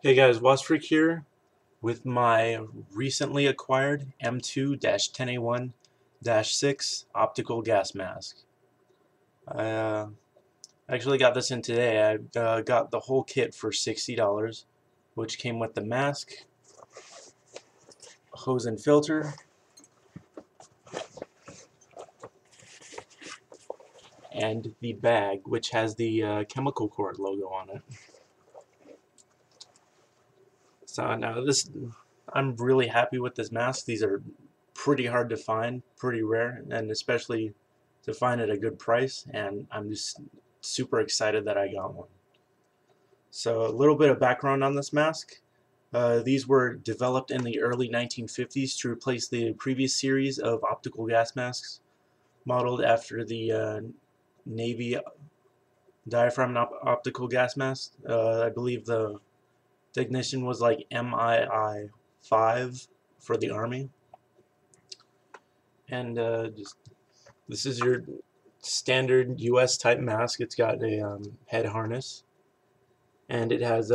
Hey guys, Wasfreak here with my recently acquired M2-10A1-6 Optical gas mask. I actually got this in today. I got the whole kit for $60, which came with the mask, hose and filter, and the bag, which has the chemical cord logo on it. So now I'm really happy with this mask. These are pretty hard to find, pretty rare, and especially to find at a good price, and I'm just super excited that I got one. So a little bit of background on this mask. These were developed in the early 1950s to replace the previous series of optical gas masks modeled after the Navy Diaphragm optical gas mask. I believe the technician was like MII-5 for the Army. And this is your standard US type mask. It's got a head harness, and it has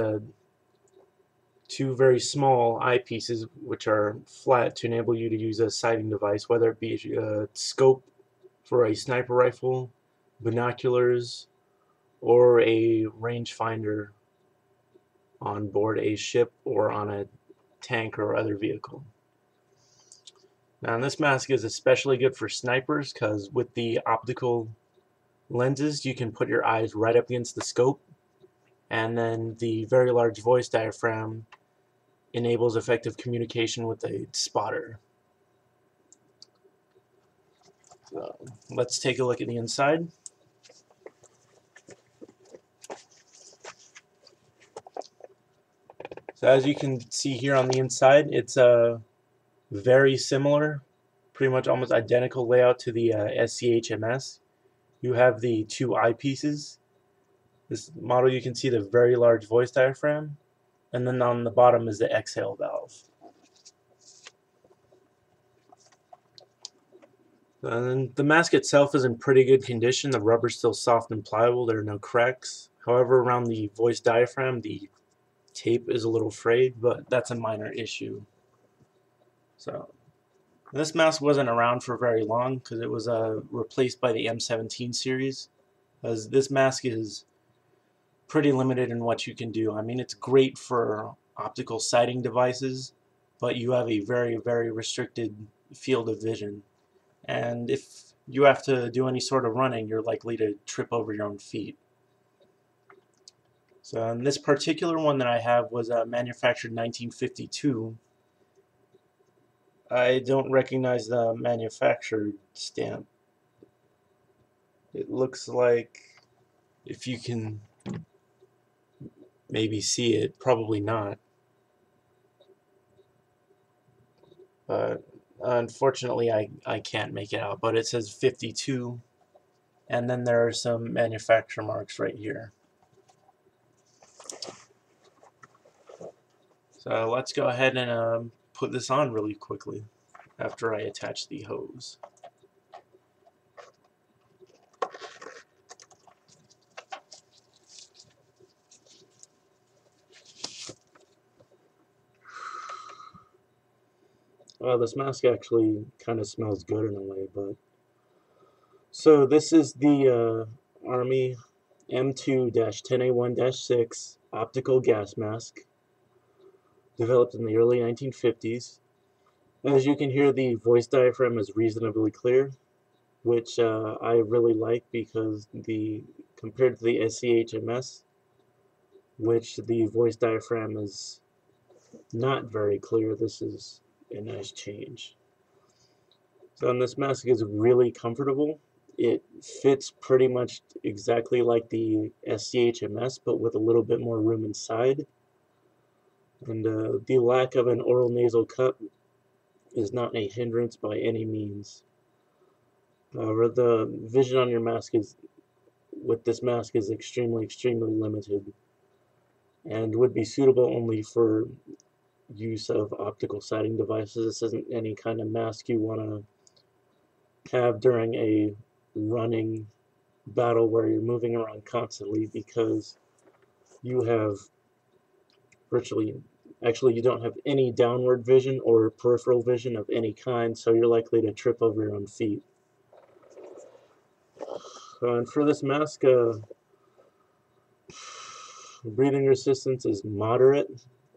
two very small eyepieces which are flat to enable you to use a sighting device, whether it be a scope for a sniper rifle, binoculars, or a rangefinder on board a ship or on a tank or other vehicle. Now, this mask is especially good for snipers because with the optical lenses, you can put your eyes right up against the scope, and then the very large voice diaphragm enables effective communication with a spotter. So let's take a look at the inside. So as you can see here on the inside, it's a very similar, pretty much almost identical layout to the SCHMS. You have the two eyepieces. This model, you can see the very large voice diaphragm, and then on the bottom is the exhale valve. And the mask itself is in pretty good condition. The rubber's still soft and pliable. There are no cracks. However, around the voice diaphragm, the tape is a little frayed, but that's a minor issue. So this mask wasn't around for very long because it was replaced by the M17 series. As this mask is pretty limited in what you can do. I mean, it's great for optical sighting devices, but you have a very, very restricted field of vision. And if you have to do any sort of running, you're likely to trip over your own feet. So this particular one that I have was manufactured in 1952. I don't recognize the manufacturer stamp. It looks like, if you can maybe see it, probably not. But unfortunately, I can't make it out. But it says 52, and then there are some manufacturer marks right here. So let's go ahead and put this on really quickly after I attach the hose. This mask actually kind of smells good in a way, but so this is the Army M2-10A1-6 Optical gas mask, developed in the early 1950s. As you can hear, the voice diaphragm is reasonably clear, which I really like because compared to the SCHMS, which the voice diaphragm is not very clear, this is a nice change. So and this mask is really comfortable. It fits pretty much exactly like the SCHMS, but with a little bit more room inside. And the lack of an oral nasal cup is not a hindrance by any means. The vision on your mask with this mask is extremely limited, and would be suitable only for use of optical sighting devices. This isn't any kind of mask you want to have during a running battle where you're moving around constantly, because you have actually you don't have any downward vision or peripheral vision of any kind, so you're likely to trip over your own feet. And for this mask, breathing resistance is moderate.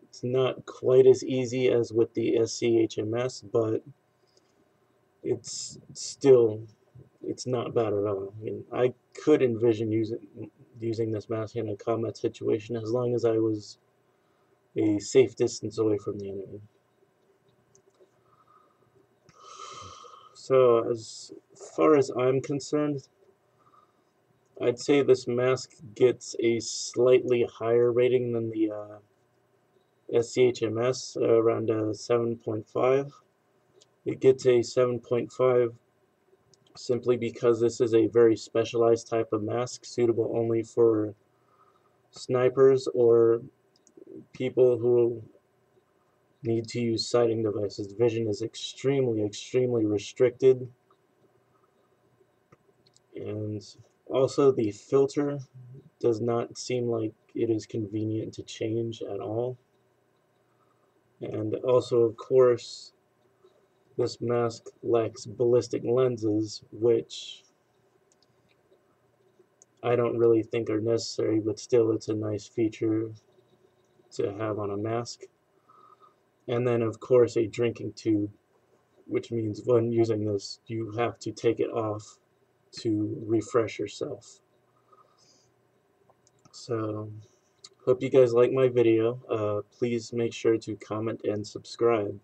It's not quite as easy as with the SCHMS, but it's not bad at all. I mean, I could envision using this mask in a combat situation as long as I was a safe distance away from the enemy. So as far as I'm concerned, I'd say this mask gets a slightly higher rating than the SCHMS, around 7.5. It gets a 7.5 simply because this is a very specialized type of mask suitable only for snipers or people who need to use sighting devices. Vision is extremely restricted, and also the filter does not seem like it is convenient to change at all. And also, of course, this mask lacks ballistic lenses, which I don't really think are necessary, but still it's a nice feature to have on a mask. And then, of course, a drinking tube, which means when using this, you have to take it off to refresh yourself. So, hope you guys like my video. Please make sure to comment and subscribe.